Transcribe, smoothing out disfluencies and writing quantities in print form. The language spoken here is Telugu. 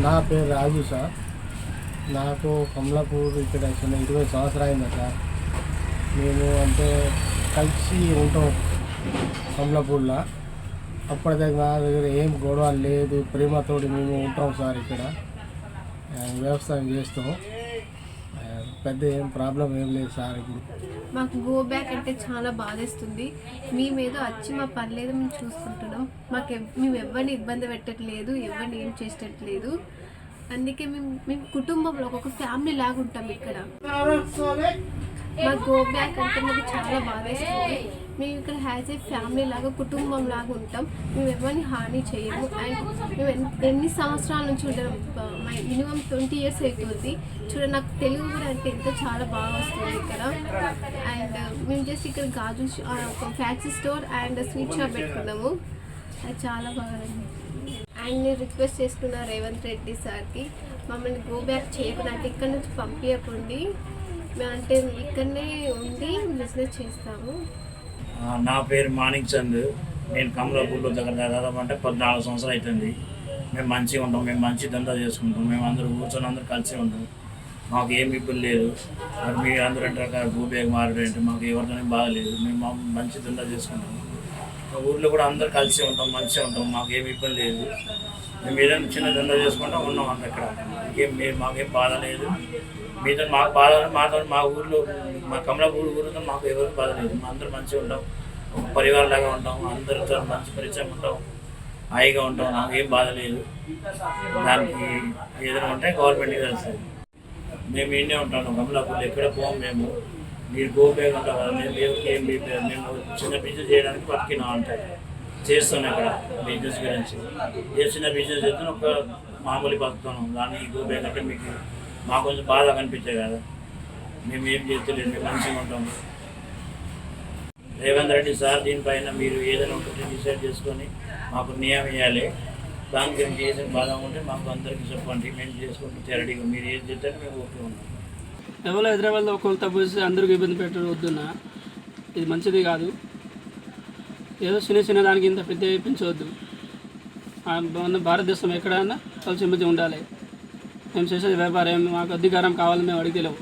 నా పేరు రాజు సార్. నాకు కమలాపూర్ ఇక్కడ చిన్న 20 సంవత్సరాలు అయింది సార్. మేము అంటే కలిసి ఉంటాం కమలాపూర్లో. అప్పటిదాకా నా దగ్గర ఏం గొడవ లేదు, ప్రేమతోటి మేము ఉంటాం సార్. ఇక్కడ వ్యవసాయం చేస్తాం, పెద్ద ఏం ప్రాబ్లం ఏం లేదు సార్. ఇప్పుడు మాకు గో బ్యాక్ అంటే చాలా బాధేస్తుంది. మేమేదో వచ్చి మా పర్లేదు మేము చూసుకుంటున్నాం. మేము ఎవరిని ఇబ్బంది పెట్టట్లేదు, ఎవరిని ఏం చేసేటట్లేదు. అందుకే మేము కుటుంబంలో ఒక ఫ్యామిలీ లాగా ఉంటాం ఇక్కడ. మాకు గో బ్యాక్ అంటే మాకు చాలా బాధేస్తుంది. మేము ఇక్కడ హ్యాజ్ ఏ ఫ్యామిలీ లాగా, కుటుంబం లాగా ఉంటాం. మేము ఎవరిని హాని చేయము. అండ్ మేము ఎన్ని సంవత్సరాల నుంచి ఉంటాం, మినిమం 20 years అవుతుంది. చూడండి, నాకు తెలుగు కూడా అంటే ఎంత చాలా బాగా వస్తుంది ఇక్కడ. అండ్ మేము జస్ట్ ఇక్కడ గాజు ఒక fancy store and sweet shop పెట్టుకున్నాము. అది చాలా బాగా. అండ్ నేను రిక్వెస్ట్ చేస్తున్నా రేవంత్ రెడ్డి సార్కి, మమ్మల్ని గో బ్యాక్ చేయకుండా అంటే ఇక్కడ నుంచి పంపించకండి. మేము అంటే ఇక్కడనే ఉండి బిజినెస్ చేస్తాము. నా పేరు మాణిక్ చంద్. నేను కమలాపూర్లో దాదాపు అంటే 14 సంవత్సరాలు అవుతుంది. మేము మంచిగా ఉంటాం, మేము మంచి దందా చేసుకుంటాం, మేము అందరూ కూర్చొని అందరూ కలిసి ఉంటాం. మాకు ఏమి ఇబ్బంది లేదు. మరి మీరు అందరూ అంటే భూబేగ మారడం అంటే మాకు ఎవరితోనే బాగలేదు. మేము మంచి దందా చేసుకుంటాం. మా ఊర్లో కూడా అందరూ కలిసి ఉంటాం, మంచిగా ఉంటాం, మాకు ఏమి ఇబ్బంది లేదు. మేము ఏదైనా చిన్న దందా చేసుకుంటా ఉన్నాం అంత ఇక్కడ. మాకేం బాధ లేదు. మీతో మాకు బాధ, మా ఊర్లో మా కమలాపూర్ ఊరితో మాకు ఎవరికి బాధ లేదు. మా అందరూ మంచిగా ఉంటాం, ఒక పరివారం లాగా ఉంటాం, అందరితో మంచి పరిచయం ఉంటాం, హాయిగా ఉంటాం, నాకు ఏం బాధ లేదు. దానికి ఏదైనా ఉంటే గవర్నమెంట్కి తెలుస్తుంది. మేము ఇండే ఉంటాము కమలాపూర్లో, ఎక్కడ పోం మేము. మీరు గోపేగా ఉంటాం కదా, మేము ఏం మేము చిన్న బిజినెస్ చేయడానికి బతికినాం అంటే చేస్తున్నాం ఇక్కడ బిజినెస్ గురించి. ఏ చిన్న బిజినెస్ చేస్తాను ఒక మామూలు బతుకుతాను. దాన్ని గోపేగా అంటే మీకు మాకు కొంచెం బాధ కనిపించే కదా, మేము ఏం చేస్తలేదు, మేము మంచిగా ఉంటాము. రేవంత్ రెడ్డి సార్ దీనిపైన మీరు ఏదైనా ఒకటి డిసైడ్ చేసుకొని మాకు న్యాయం ఇవ్వాలి. దానికి మేము చేసిన బాధ ఉంటే మాకు అందరికీ చెప్పండి, మేము చేసుకుంటే రెడీగా మీరు ఏది చెప్తే మేము ఓకే ఉన్నాం. ఎవరో హైదరాబాద్లో ఒకళ్ళు తప్పు చేసి అందరికీ ఇబ్బంది పెట్టడం వద్దున్నా, ఇది మంచిది కాదు. ఏదో చిన్న దానికి ఇంత పెద్ద పెంచవద్దు. మన భారతదేశం ఎక్కడైనా కలిసి మధ్య ఉండాలి. మేము చేసేది వ్యాపారం, మాకు అధికారం కావాలని మేము అడిగలేము.